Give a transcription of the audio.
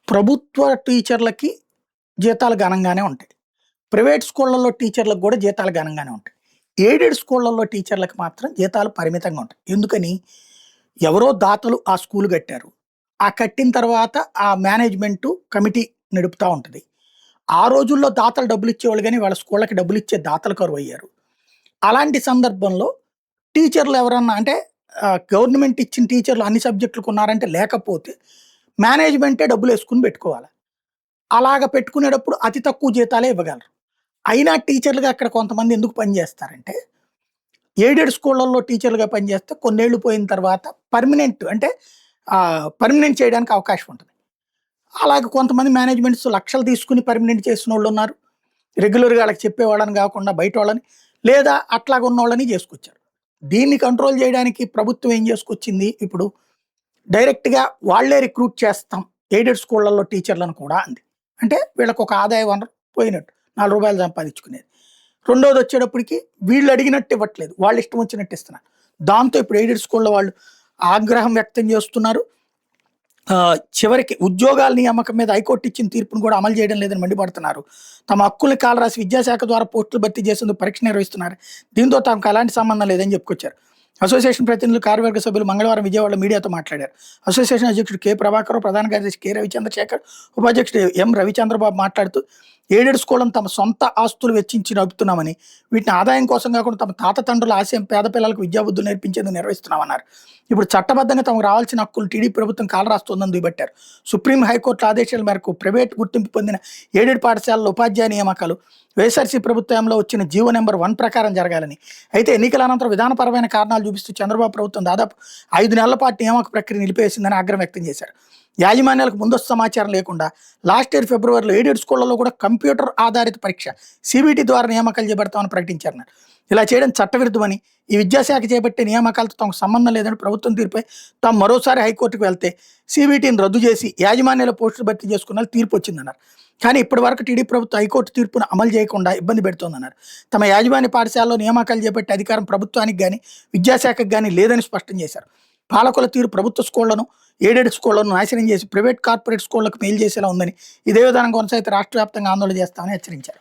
ప్రభుత్వ టీచర్లకి జీతాలు ఘనంగానే ఉంటాయి. ప్రైవేట్ స్కూళ్ళలో టీచర్లకు గూడా జీతాలు ఘనంగానే ఉంటాయి. ఎయిడెడ్ స్కూళ్ళలో టీచర్లకు మాత్రం జీతాలు పరిమితంగా ఉంటాయి. ఎందుకని? ఎవరో దాతలు ఆ స్కూల్ కట్టారు. ఆ కట్టిన తర్వాత ఆ మేనేజ్‌మెంటు కమిటీ నడుపుతా ఉంటది. ఆ రోజుల్లో దాతలు డబ్బులిచ్చేవాళ్ళు గానీ, వాళ్ళ స్కూళ్ళకి డబ్బులిచ్చే దాతలు కరువయ్యారు. అలాంటి సందర్భంలో టీచర్లు ఎవరన్నా అంటే గవర్నమెంట్ ఇచ్చిన టీచర్లు అన్ని సబ్జెక్టులకు ఉన్నారంటే లేకపోతే మేనేజ్‌మెంటే డబ్బులేసుకొని పెట్టుకోవాలి. అలాగ పెట్టుకునేటప్పుడు అతి తక్కువ జీతాలే ఇవ్వగలరు. అయినా టీచర్లుగా అక్కడ కొంతమంది ఎందుకు పనిచేస్తారంటే, ఎయిడెడ్ స్కూళ్ళల్లో టీచర్లుగా పనిచేస్తే కొన్నేళ్ళు పోయిన తర్వాత పర్మనెంట్ అంటే పర్మనెంట్ చేయడానికి అవకాశం ఉంటది. అలాగే కొంతమంది మేనేజ్మెంట్స్ లక్షలు తీసుకొని పర్మనెంట్ చేసినోళ్ళున్నారు. రెగ్యులర్‌గా ఆళ్ళకి చెప్పేవాళ్ళని గాకుండా బయటోళ్ళని, లేదా అట్లాగా ఉన్నోళ్ళని చేసుకొచ్చారు. దీన్ని కంట్రోల్ చేయడానికి ప్రభుత్వం ఏం చేసుకొచ్చింది ఇప్పుడు డైరెక్ట్‌గా వాళ్ళే రిక్రూట్ చేస్తాం ఎయిడెడ్ స్కూళ్ళల్లో టీచర్లను కూడా అంది. అంటే వీళ్ళకొక ఆదాయ వనరు పోయినట్టు. రూ. 4 సంపాదించుకునేది. రెండోదొచ్చేటప్పటికి వీళ్ళు అడిగినట్టు ఇవ్వట్లేదు. వాళ్ళ ఇష్టం వచ్చినట్టు ఇస్తున్నారు. దాంతో ఇప్పుడు ఎయిడెడ్ స్కూళ్ళ వాళ్ళు ఆగ్రహం వ్యక్తం చేస్తున్నారు. చివరికి ఉద్యోగాల నియామకం మీద హైకోర్టు ఇచ్చిన తీర్పును కూడా అమలు చేయడం లేదని మండిపడుతున్నారు. తమ హక్కుల్ని కాలరాసి విద్యాశాఖ ద్వారా పోస్టులు భర్తీ చేసేందుకు పరీక్ష నిర్వహిస్తున్నారు. దీంతో తమకు ఎలాంటి సంబంధం లేదని చెప్పుకొచ్చారు. అసోసియేషన్ ప్రతినిధులు కార్యవర్గ సభ్యులు మంగళవారం విజయవాడలో మీడియాతో మాట్లాడారు. అసోసియేషన్ అధ్యక్షుడు కె ప్రభాకర్, ప్రధాన కార్యదర్శి కె రవిచంద్రశేఖర్, ఉపాధ్యక్షుడు ఎం రవిచంద్రబాబు మాట్లాడుతూ ఎయిడెడ్ స్కూళ్లను తమ సొంత ఆస్తులు వెచ్చించి నడుపుతున్నామని, వీటిని ఆదాయం కోసం కాకుండా తమ తాత తండ్రుల ఆశయం పేద పిల్లలకు విద్యాబుద్ధులు నేర్పించేందుకు నిర్వహిస్తున్నామన్నారు. ఇప్పుడు చట్టబద్ధంగా తమకు రావాల్సిన హక్కులు టీడీపీ ప్రభుత్వం కాలరాస్తోందని దుయ్యబట్టారు. సుప్రీం హైకోర్టు ఆదేశాల మేరకు ప్రైవేట్ గుర్తింపు పొందిన ఎయిడెడ్ పాఠశాలలో ఉపాధ్యాయ నియామకాలు వైఎస్ఆర్సీ ప్రభుత్వంలో వచ్చిన జీవో నెంబర్ 1 ప్రకారం జరగాలని, అయితే ఎన్నికల అనంతరం విధానపరమైన కారణాలు చూపిస్తూ చంద్రబాబు ప్రభుత్వం దాదాపు 5 నెలల పాటు నియామక ప్రక్రియ నిలిపేసిందని ఆగ్రహం వ్యక్తం చేశారు. యాజమాన్యాలకు ముందస్తు సమాచారం లేకుండా లాస్ట్ ఇయర్ ఫిబ్రవరిలో ఎయిడెడ్ స్కూళ్లలో కూడా కంప్యూటర్ ఆధారిత పరీక్ష సిబిటి ద్వారా నియామకాలు చేపడతామని ప్రకటించారన్నారు. ఇలా చేయడం చట్టవిరుద్ధమని, ఈ విద్యాశాఖ చేపట్టే నియామకాలతో తమకు సంబంధం లేదని ప్రభుత్వం తీర్పై తాము మరోసారి హైకోర్టుకు వెళ్తే సిబిటిని రద్దు చేసి యాజమాన్యాల పోస్టులు భర్తీ చేసుకున్న తీర్పు వచ్చిందన్నారు. కానీ ఇప్పటి వరకు టీడీపీ ప్రభుత్వం హైకోర్టు తీర్పును అమలు చేయకుండా ఇబ్బంది పెడుతోందన్నారు. తమ యాజమాన్య పాఠశాలలో నియామకాలు చేపట్టే అధికారం ప్రభుత్వానికి కానీ విద్యాశాఖకు కానీ లేదని స్పష్టం చేశారు. పాలకుల తీరు ప్రభుత్వ స్కూళ్లను, ఎయిడెడ్ స్కూళ్లను నాశనం చేసి ప్రైవేట్ కార్పొరేట్ స్కూళ్లకు మేలు చేసేలా ఉందని, ఇదే విధానం కొనసాగితే రాష్ట్ర వ్యాప్తంగా ఆందోళన చేస్తామని హెచ్చరించారు.